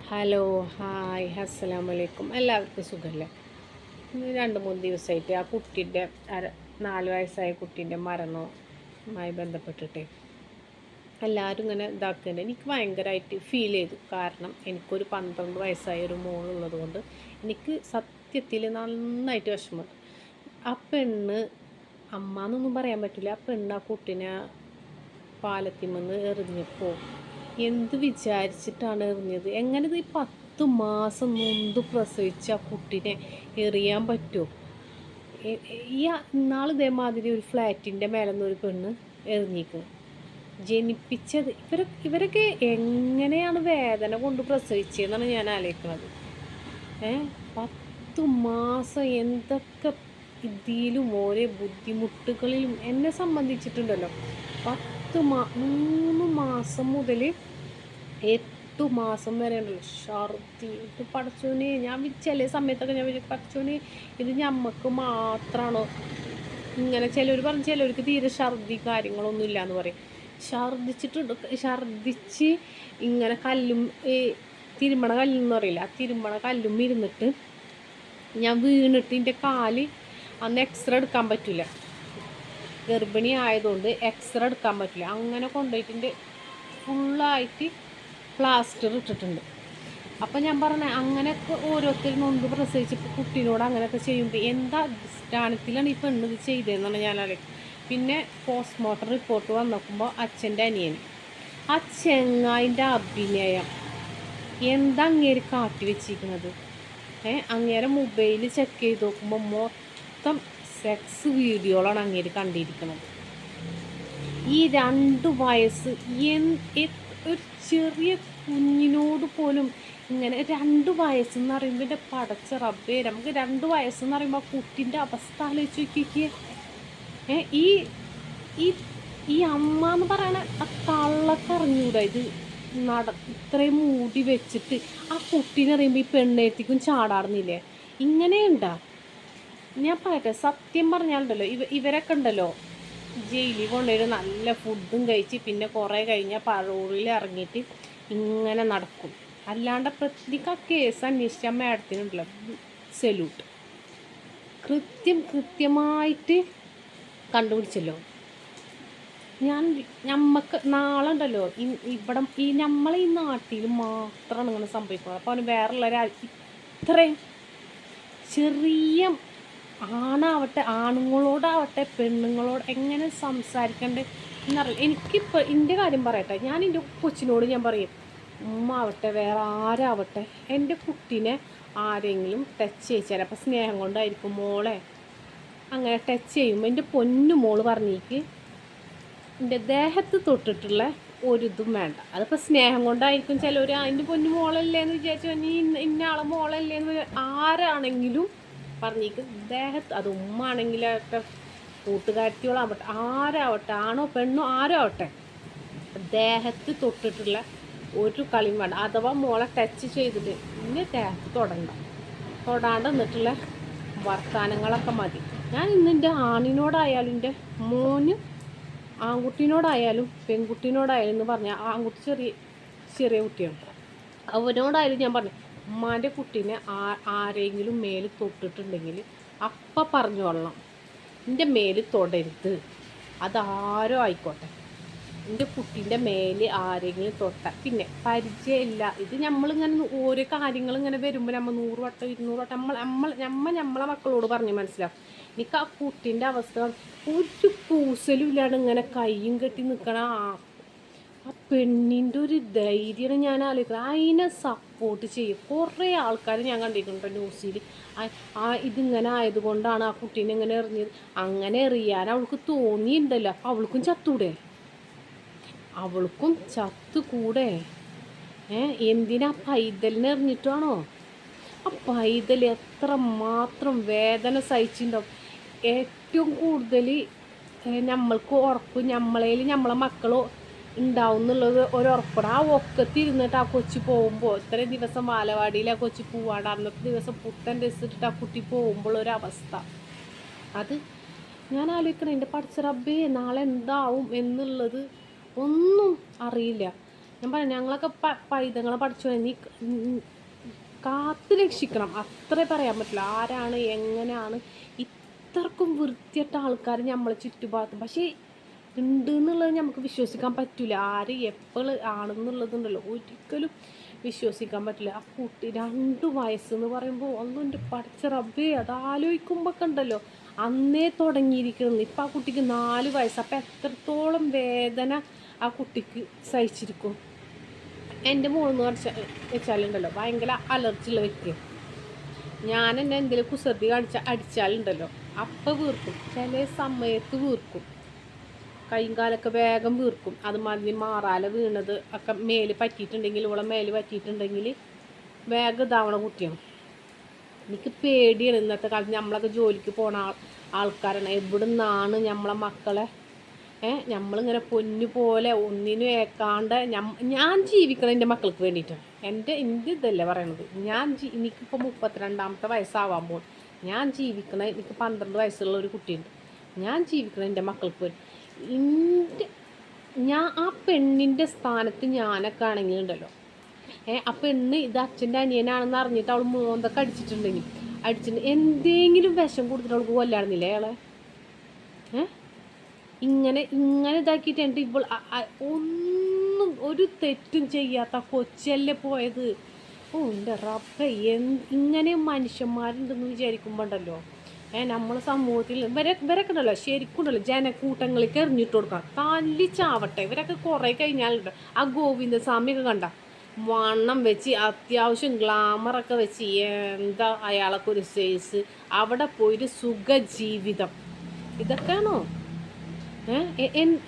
Hello, hi, അസ്സലാമലൈക്കും. എല്ലാവർക്കും സുഖമല്ലേ? ഇന്ന് 2-3 ദിവസമായിട്ട് ആ കുട്ടീൻ്റെ 4 വയസ്സായ കുട്ടീൻ്റെ മരണവുമായി ബന്ധപ്പെട്ടിട്ട് എല്ലാവരും ഇങ്ങനെ ഇതാക്കുന്നുണ്ട്. എനിക്ക് ഭയങ്കരമായിട്ട് ഫീൽ ചെയ്തു. കാരണം എനിക്കൊരു 12 വയസ്സായ ഒരു മോളുള്ളത് കൊണ്ട് എനിക്ക് സത്യത്തിൽ നന്നായിട്ട് വിഷമമുണ്ട്. ആ പെണ്ണ് അമ്മ എന്നൊന്നും പറയാൻ പറ്റില്ല. ആ പെണ്ണ് ആ കുട്ടീനെ പാലത്തിന്മേന്ന് എറിഞ്ഞപ്പോൾ എന്ത് വിചാരിച്ചിട്ടാണ് എറിഞ്ഞത്? എങ്ങനെ ഇത് 10 മാസം നൊന്ത് പ്രസവിച്ച ആ കുട്ടീനെ എറിയാൻ പറ്റുമോ? ഈ ഇന്നാൾ ഇതേമാതിരി ഒരു ഫ്ലാറ്റിൻ്റെ മേലെ നിന്ന് ഒരു പെണ്ണ് എറിഞ്ഞിരിക്കുന്നത്. ജനിപ്പിച്ചത് ഇവരൊക്കെ എങ്ങനെയാണ് വേദന കൊണ്ട് പ്രസവിച്ചതെന്നാണ് ഞാൻ ആലോചിക്കുന്നത്. 10 മാസം എന്തൊക്കെ ഇതിലും ഓരോ ബുദ്ധിമുട്ടുകളിലും എന്നെ സംബന്ധിച്ചിട്ടുണ്ടല്ലോ. 3 മാസം മുതൽ 8 മാസം വരെ ഉണ്ടല്ലോ ഛർദി. ഇത് പടച്ചോനെ, ഞാൻ ചില സമയത്തൊക്കെ ഞാൻ വിചാരിക്കും പടച്ചോനെ ഇത് ഞമ്മക്ക് മാത്രമാണോ ഇങ്ങനെ? ചിലർ പറഞ്ഞ് ചിലർക്ക് തീരെ ഛർദി കാര്യങ്ങളൊന്നും ഇല്ല എന്ന് പറയും. ഛർദിച്ച് ഇങ്ങനെ കല്ലും ഈ തിരുമണ കല്ലെന്ന് പറയില്ല, ആ തിരുമണ കല്ലും ഇരുന്നിട്ട് ഞാൻ വീണിട്ട് എൻ്റെ കാല് അന്ന് എക്സ്റേ എടുക്കാൻ പറ്റില്ല. ഗർഭിണി ആയതുകൊണ്ട് എക്സ്റേ എടുക്കാൻ പറ്റില്ല. അങ്ങനെ കൊണ്ടുപോയിട്ട് ഫുള്ളായിട്ട് പ്ലാസ്റ്റർ ഇട്ടിട്ടുണ്ട്. അപ്പം ഞാൻ പറഞ്ഞത് അങ്ങനെയൊക്കെ ഓരോരുത്തരും നൊന്ത് പ്രസവിച്ചപ്പോൾ കുട്ടീനോട് അങ്ങനെയൊക്കെ ചെയ്യുമ്പോൾ എന്താ അടിസ്ഥാനത്തിലാണ് ഈ പെണ്ണ് ഇത് ചെയ്തതെന്നാണ് ഞാൻ അറിയാം. പിന്നെ പോസ്റ്റ്മോർട്ടം റിപ്പോർട്ട് വന്നോക്കുമ്പോൾ അച്ഛൻ്റെ അനിയൻ, ആ ചെങ്ങായിൻ്റെ അഭിനയം എന്താ അങ്ങേര് കാട്ടി വെച്ചിരിക്കുന്നത്? അങ്ങേരെ മൊബൈൽ ചെക്ക് ചെയ്ത് നോക്കുമ്പോൾ മൊത്തം സെക്സ് വീഡിയോകളാണ് അങ്ങേര് കണ്ടിരിക്കുന്നത്. ഈ 2 വയസ്സ് ഒരു ചെറിയ കുഞ്ഞിനോട് പോലും ഇങ്ങനെ 2 വയസ്സെന്ന് പറയുമ്പോൾ എൻ്റെ പടച്ച റബ്ബേ, നമുക്ക് 2 വയസ്സെന്ന് പറയുമ്പോൾ ആ കുട്ടീൻ്റെ അവസ്ഥ ആലോചിച്ച് നോക്കിക്കേ. ഈ ഈ ഈ അമ്മ എന്ന് പറയണ ആ തള്ളക്കറിഞ്ഞൂടാ ഇത് ഇത്രയും മൂടി വെച്ചിട്ട് ആ കുട്ടീനെ അറിയുമ്പോൾ ഈ പെണ്ണേത്തിക്കും ചാടാറുന്നില്ലേ? ഇങ്ങനെയുണ്ടാ? ഞാൻ പറയട്ടെ, സത്യം പറഞ്ഞാലുണ്ടല്ലോ ഇവരൊക്കെ ഉണ്ടല്ലോ ജയിലിൽ കൊണ്ടുപോയി നല്ല ഫുഡും കഴിച്ച് പിന്നെ കുറേ കഴിഞ്ഞാൽ പഴൂറിൽ ഇറങ്ങിയിട്ട് ഇങ്ങനെ നടക്കും. അല്ലാണ്ട് പ്രതിക്ക് ആ കേസ് അന്വേഷിച്ച മാഡത്തിനുണ്ടല്ലോ സല്യൂട്ട്. കൃത്യമായിട്ട് കണ്ടുപിടിച്ചല്ലോ. ഞമ്മക്ക് നാളെ ഉണ്ടല്ലോ ഇവിടെ നമ്മളെ ഈ നാട്ടിൽ മാത്രമാണ് ഇങ്ങനെ സംഭവിക്കുന്നത്. അപ്പോൾ അവന് വേറെയുള്ളവർ ഇത്രയും ചെറിയ ആണാവട്ടെ ആണുങ്ങളോടാവട്ടെ പെണ്ണുങ്ങളോട് എങ്ങനെ സംസാരിക്കേണ്ടത് എന്നറിയില്ല. എനിക്കിപ്പോൾ എൻ്റെ കാര്യം പറയട്ടെ, ഞാൻ എൻ്റെ കൊച്ചിനോട് ഞാൻ പറയും, ഉമ്മ ആവട്ടെ വേറെ ആരാവട്ടെ എൻ്റെ കുട്ടീനെ ആരെങ്കിലും ടച്ച് ചെയ്യിച്ചാൽ, അപ്പോൾ സ്നേഹം കൊണ്ടായിരിക്കും മോളെ അങ്ങനെ ടച്ച് ചെയ്യുമ്പോൾ എൻ്റെ പൊന്നു മോള് പറഞ്ഞേക്ക് എൻ്റെ ദേഹത്ത് തൊട്ടിട്ടുള്ള ഒരിതും വേണ്ട. അതിപ്പോൾ സ്നേഹം കൊണ്ടായിരിക്കും. ചിലർ അതിൻ്റെ പൊന്നു മോളല്ലേന്ന് വിചാരിച്ചു നീ ഇന്ന ആളെ മോളല്ലേന്ന് ആരാണെങ്കിലും പറഞ്ഞേക്ക് ദേഹത്ത്, അത് ഉമ്മ ആണെങ്കിലാവട്ടെ കൂട്ടുകാരത്തിയോളാവട്ടെ ആരാവട്ടെ ആണോ പെണ്ണോ ആരോ ആവട്ടെ ദേഹത്ത് തൊട്ടിട്ടുള്ള ഒരു കളിയും വേണ്ട. അഥവാ മോളെ ടച്ച് ചെയ്തിട്ട് ഇന്നെ ദേഹത്ത് തൊടാണ്ട് നിന്നിട്ടുള്ള വർത്തമാനങ്ങളൊക്കെ മതി. ഞാൻ ഇന്നെൻ്റെ ആണിനോടായാലും എൻ്റെ മോന് ആൺകുട്ടീനോടായാലും പെൺകുട്ടീനോടായാലും എന്ന് പറഞ്ഞാൽ ആൺകുട്ടി ചെറിയ കുട്ടിയാണ്, അവനോടായാലും ഞാൻ പറഞ്ഞു ഉമ്മാൻ്റെ കുട്ടീനെ ആരെങ്കിലും മേല് തൊട്ടിട്ടുണ്ടെങ്കിൽ അപ്പം പറഞ്ഞോളണം, എൻ്റെ മേല് തൊടരുത്, അതാരോ ആയിക്കോട്ടെ. എൻ്റെ കുട്ടീൻ്റെ മേല് ആരെങ്കിലും തൊട്ട പിന്നെ പരിചയമില്ല. ഇത് നമ്മളിങ്ങനെ ഓരോ കാര്യങ്ങളിങ്ങനെ വരുമ്പോൾ നമ്മൾ 100 വട്ടം 200 വട്ടം നമ്മളെ മക്കളോട് പറഞ്ഞ് മനസ്സിലാവും. എനിക്ക് ആ കുട്ടീൻ്റെ അവസ്ഥ ഒരു കൂസലും ഇല്ലാണ്ട് ഇങ്ങനെ കയ്യും കെട്ടി നിൽക്കണ ആ പെണ്ണിൻ്റെ ഒരു ധൈര്യമാണ് ഞാൻ ആലോചിക്കുന്നത്. അതിനെ സപ്പോർട്ട് ചെയ്യും കുറേ ആൾക്കാർ ഞാൻ കണ്ടിട്ടുണ്ട് ന്യൂസിൽ. ഇതിങ്ങനെ ആയതുകൊണ്ടാണ് ആ കുട്ടീനെ ഇങ്ങനെ എറിഞ്ഞത്. അങ്ങനെ എറിയാൻ അവൾക്ക് തോന്നിയിട്ടുണ്ടല്ലോ, അപ്പോൾ അവൾക്കും ചത്തൂടെ? അവൾക്കും ചത്തുകൂടെ? എന്തിനാ പൈതലിനെ എറിഞ്ഞിട്ടാണോ? ആ പൈതൽ എത്ര മാത്രം വേദന സഹിച്ചിട്ടുണ്ടാവും. ഏറ്റവും കൂടുതൽ നമ്മൾക്ക് ഉറപ്പ് നമ്മളെ മക്കളോ ഉണ്ടാവും എന്നുള്ളത് ഒരുറപ്പാണ്. ആ ഒക്കത്തിരുന്നിട്ട് ആ കൊച്ചു പോകുമ്പോൾ ഇത്രയും ദിവസം ബാലവാടിയിൽ ആ കൊച്ചു പോവാണ്ട് അന്നത്തെ ദിവസം പുത്തൻ ഡ്രസ്സ് ഇട്ടിട്ട് ആ കുട്ടി പോകുമ്പോൾ ഒരവസ്ഥ അത് ഞാൻ ആലോചിക്കണം. എൻ്റെ പടച്ച റബ്ബേ നാളെ എന്താവും എന്നുള്ളത് ഒന്നും അറിയില്ല. ഞാൻ പറയാം ഞങ്ങളൊക്കെ പൈതങ്ങളെ പഠിച്ചു നീ കാത്ത് രക്ഷിക്കണം, അത്രേ പറയാൻ പറ്റില്ല. ആരാണ് എങ്ങനെയാണ് ഇത്രക്കും വൃത്തിയിട്ട ആൾക്കാർ നമ്മളെ ചുറ്റുഭാഗത്ത് പക്ഷേ ഉണ്ട് എന്നുള്ളത് നമുക്ക് വിശ്വസിക്കാൻ പറ്റില്ല. ആര് എപ്പോൾ ആണെന്നുള്ളതുണ്ടല്ലോ ഒരിക്കലും വിശ്വസിക്കാൻ പറ്റില്ല. ആ കുട്ടി 2 വയസ്സെന്ന് പറയുമ്പോൾ ഒന്നും പഠിച്ച റബ്ബേ, അത് ആലോചിക്കുമ്പോൾ ഉണ്ടല്ലോ അന്നേ തുടങ്ങിയിരിക്കുന്നത്. ഇപ്പം ആ കുട്ടിക്ക് 4 വയസ്സ്. അപ്പം എത്രത്തോളം വേദന ആ കുട്ടിക്ക് സഹിച്ചിരിക്കും. എൻ്റെ മോളെന്ന് വെച്ചാലുണ്ടല്ലോ ഭയങ്കര അലർജി ഉള്ള വ്യക്തിയാണ്. ഞാൻ എന്നെ എന്തെങ്കിലും കുസൃതി അടിച്ചാലുണ്ടല്ലോ അപ്പം വീർക്കും, ചില സമയത്ത് വീർക്കും, കൈയും കാലൊക്കെ വേഗം വീർക്കും. അതുമാതിരി മാറാല വീണത് ഒക്കെ മേല് പറ്റിയിട്ടുണ്ടെങ്കിൽ, ഇവളെ മേല് പറ്റിയിട്ടുണ്ടെങ്കിൽ വേഗം ഇതാവണ കുട്ടിയാണ്. എനിക്ക് പേടിയാണ്. ഇന്നത്തെ കാലത്ത് നമ്മളൊക്കെ ജോലിക്ക് പോണ ആൾക്കാരാണ്. എവിടെ നിന്നാണ് നമ്മളെ മക്കളെ നമ്മളിങ്ങനെ പൊന്നു പോലെ ഒന്നിനും ഏക്കാണ്ട് ഞാൻ ജീവിക്കണം എൻ്റെ മക്കൾക്ക് വേണ്ടിയിട്ടാണ്. എൻ്റെ ഇതല്ലേ പറയണത്. എനിക്കിപ്പോൾ 32ാമത്തെ വയസ്സാവാൻ പോകും. ഞാൻ ജീവിക്കണ, എനിക്ക് 12 വയസ്സുള്ള ഒരു കുട്ടിയുണ്ട്. ഞാൻ ജീവിക്കണം എൻ്റെ മക്കൾക്ക് വേണ്ടി. ഞാൻ ആ പെണ്ണിൻ്റെ സ്ഥാനത്ത് ഞാനൊക്കെ ആണെങ്കിലുണ്ടല്ലോ ആ പെണ്ണ് ഇത് അച്ഛൻ്റെ അനിയനാണെന്ന് അറിഞ്ഞിട്ട് അവൾ മോന്തൊക്കെ അടിച്ചിട്ട് എന്തെങ്കിലും വിഷം കൊടുത്തിട്ട് അവൾക്ക് കൊല്ലാടുന്നില്ലേ അയാളെ? ഇങ്ങനെ ഇതാക്കിയിട്ട് എൻ്റെ ഒന്നും ഒരു തെറ്റും ചെയ്യാത്ത കൊച്ചല്ലേ പോയത്. എൻ്റെ റബ്ബേ, ഇങ്ങനെ മനുഷ്യന്മാരുണ്ടെന്ന് വിചാരിക്കുമ്പോൾ ഉണ്ടല്ലോ നമ്മൾ സമൂഹത്തിൽ ഇവരൊക്കെ ഉണ്ടല്ലോ ശരിക്കും ഉണ്ടല്ലോ ജനക്കൂട്ടങ്ങൾക്ക് എറിഞ്ഞിട്ട് കൊടുക്കണം, തല്ലിച്ചാവട്ടെ. ഇവരൊക്കെ കുറേ കഴിഞ്ഞാലുണ്ടോ ആ ഗോവിന്ദസ്വാമിയൊക്കെ കണ്ട വണ്ണം വെച്ച് അത്യാവശ്യം ഗ്ലാമറൊക്കെ വെച്ച് എന്താ അയാളൊക്കെ ഒരു സൈസ്, അവിടെ പോയിട്ട് സുഖജീവിതം. ഇതൊക്കെയാണോ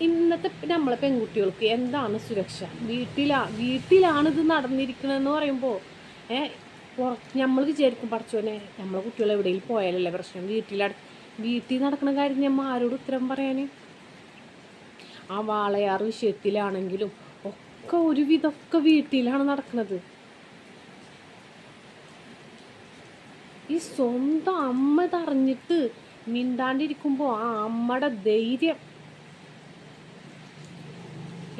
ഇന്നത്തെ നമ്മളെ പെൺകുട്ടികൾക്ക്? എന്താണ് സുരക്ഷ? വീട്ടിലാണിത് നടന്നിരിക്കണമെന്ന് പറയുമ്പോൾ നമ്മൾ വിചാരിക്കും പഠിച്ചോനെ നമ്മളെ കുട്ടികൾ എവിടെയും പോയാലല്ലേ പ്രശ്നം. വീട്ടിൽ നടക്കുന്ന കാര്യം നമ്മൾ ആരോട് ഉത്തരം പറയാൻ? ആ വാളയാർ വിഷയത്തിലാണെങ്കിലും ഒക്കെ ഒരുവിധമൊക്കെ വീട്ടിലാണ് നടക്കുന്നത്. ഈ സ്വന്തം അമ്മ തറിഞ്ഞിട്ട് മിണ്ടാണ്ടിരിക്കുമ്പോൾ ആ അമ്മയുടെ ധൈര്യം.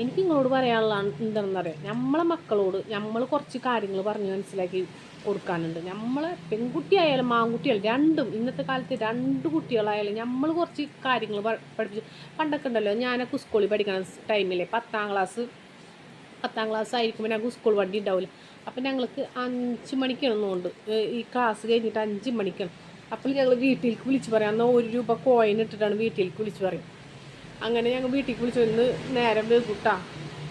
എനിക്ക് നിങ്ങളോട് പറയാനുള്ളതാണ് എന്താണെന്നറിയാം, നമ്മളെ മക്കളോട് നമ്മൾ കുറച്ച് കാര്യങ്ങൾ പറഞ്ഞ് മനസ്സിലാക്കി കൊടുക്കാനുണ്ട്. നമ്മളെ പെൺകുട്ടിയായാലും ആൺകുട്ടിയായാലും രണ്ടും, ഇന്നത്തെ കാലത്ത് 2 കുട്ടികളായാലും നമ്മൾ കുറച്ച് കാര്യങ്ങൾ പഠിപ്പിച്ചു. പണ്ടൊക്കെ ഉണ്ടല്ലോ ഞാനൊക്കെ സ്കൂളിൽ പഠിക്കുന്ന ടൈമിലെ 10ാം ക്ലാസ് ആയിരിക്കുമ്പോൾ ഞങ്ങൾക്ക് സ്കൂൾ വണ്ടി ഉണ്ടാവില്ല. അപ്പം ഞങ്ങൾക്ക് 5 മണിക്കാണെന്നുണ്ട് ഈ ക്ലാസ് കഴിഞ്ഞിട്ട് 5 മണിക്കാണ്. അപ്പോൾ ഞങ്ങൾ വീട്ടിലേക്ക് വിളിച്ച് പറയാം. എന്നാൽ 1 രൂപ കോയിൻ ഇട്ടിട്ടാണ് വീട്ടിലേക്ക് വിളിച്ച് പറയും. അങ്ങനെ ഞങ്ങൾ വീട്ടിലേക്ക് വിളിച്ചു വന്ന് നേരം വേഗൂട്ടാ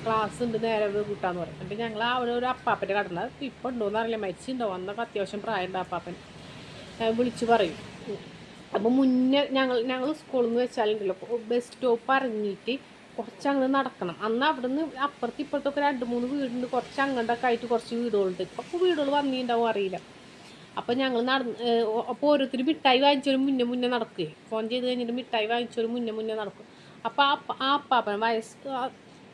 ക്ലാസ് ഉണ്ട്, നേരം വേഗൂട്ടാന്ന് പറയും. എന്നിട്ട് ഞങ്ങൾ അവിടെ ഒരു അപ്പാപ്പൻ്റെ കടന്ന ഇപ്പം ഉണ്ടോയെന്ന് അറിയില്ല, മരിച്ചിട്ടുണ്ടോ, അന്നൊക്കെ അത്യാവശ്യം പ്രായമുണ്ട് അപ്പാപ്പൻ, വിളിച്ച് പറയും. അപ്പോൾ മുന്നേ ഞങ്ങൾ സ്കൂളിൽ നിന്ന് വെച്ചാലുണ്ടല്ലോ ബസ് സ്റ്റോപ്പ് ഇറങ്ങിയിട്ട് കുറച്ചങ്ങ് നടക്കണം. അന്ന് അവിടെ നിന്ന് അപ്പുറത്ത് ഇപ്പുറത്തൊക്കെ 2-3 വീടുണ്ട്, കുറച്ച് അങ്ങോട്ടൊക്കെ ആയിട്ട് കുറച്ച് വീടുകളുണ്ട്. ഇപ്പോൾ വീടുകൾ വന്നിട്ടുണ്ടാവും അറിയില്ല. അപ്പോൾ ഞങ്ങൾ അപ്പോൾ ഓരോരുത്തർ മിഠായി വാങ്ങിച്ചൊരു മുന്നേ നടക്കുകയെ, ഫോൺ ചെയ്ത് കഴിഞ്ഞിട്ട് മിഠായി വാങ്ങിച്ചൊരു മുന്നേ നടക്കും. അപ്പോൾ ആ അപ്പാപ്പൻ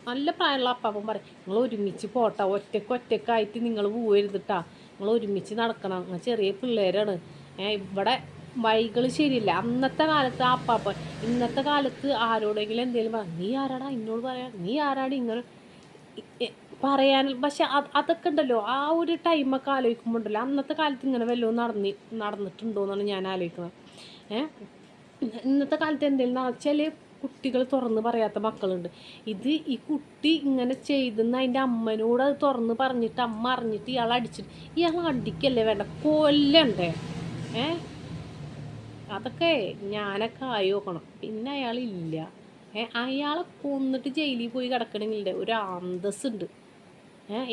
നല്ല പ്രായമുള്ള അപ്പാപ്പൻ പറയും, നിങ്ങൾ ഒരുമിച്ച് പോട്ടാ, ഒറ്റക്കായിട്ട് നിങ്ങൾ പോകരുതിട്ടാ, നിങ്ങൾ ഒരുമിച്ച് നടക്കണം, നിങ്ങൾ ചെറിയ പിള്ളേരാണ്, ഇവിടെ വഴികൾ ശരിയില്ല. അന്നത്തെ കാലത്ത് ആ അപ്പാപ്പൻ, ഇന്നത്തെ കാലത്ത് ആരോടെങ്കിലും എന്തെങ്കിലും പറയാം, നീ ആരാടാ എന്നോട് പറയാം, നീ ആരാടാ ഇങ്ങനെ പറയാൻ. പക്ഷെ അതൊക്കെ ഉണ്ടല്ലോ ആ ഒരു ടൈമൊക്കെ ആലോചിക്കുമ്പോൾ ഉണ്ടല്ലോ അന്നത്തെ കാലത്ത് ഇങ്ങനെ വല്ലതും നടന്നിട്ടുണ്ടോ എന്നാണ് ഞാൻ ആലോചിക്കുന്നത്. ഇന്നത്തെ കാലത്ത് എന്തെങ്കിലും ചില കുട്ടികൾ തുറന്ന് പറയാത്ത മക്കളുണ്ട്. ഈ കുട്ടി ഇങ്ങനെ ചെയ്തെന്ന് അതിൻ്റെ അമ്മനോട് അത് തുറന്ന് പറഞ്ഞിട്ട് അമ്മ അറിഞ്ഞിട്ട് ഇയാൾ അടിച്ചിട്ട്, ഇയാൾ അടിക്കല്ലേ വേണ്ട, കൊല്ലണ്ടേ? അതൊക്കെ ഞാനൊക്കെ ആയി നോക്കണം. പിന്നെ അയാളില്ല, അയാളെ കൊന്നിട്ട് ജയിലിൽ പോയി കിടക്കണമെങ്കിൽ ഒരു അന്തസ്സുണ്ട്.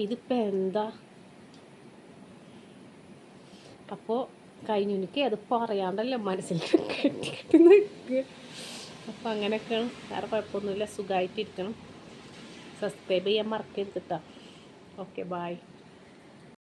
ഇതിപ്പോൾ എന്താ? അപ്പോൾ കഴിഞ്ഞുനിക്ക് അത് പറയാണ്ടല്ലോ മനസ്സിൽ കെട്ടി നിൽക്കുക. അപ്പോൾ അങ്ങനെയൊക്കെയാണ്, വേറെ കുഴപ്പമൊന്നുമില്ല, സുഖമായിട്ടിരിക്കണം. സബ്സ്ക്രൈബ് ചെയ്യാൻ മറക്കരുത് കേട്ടോ. Okay, bye.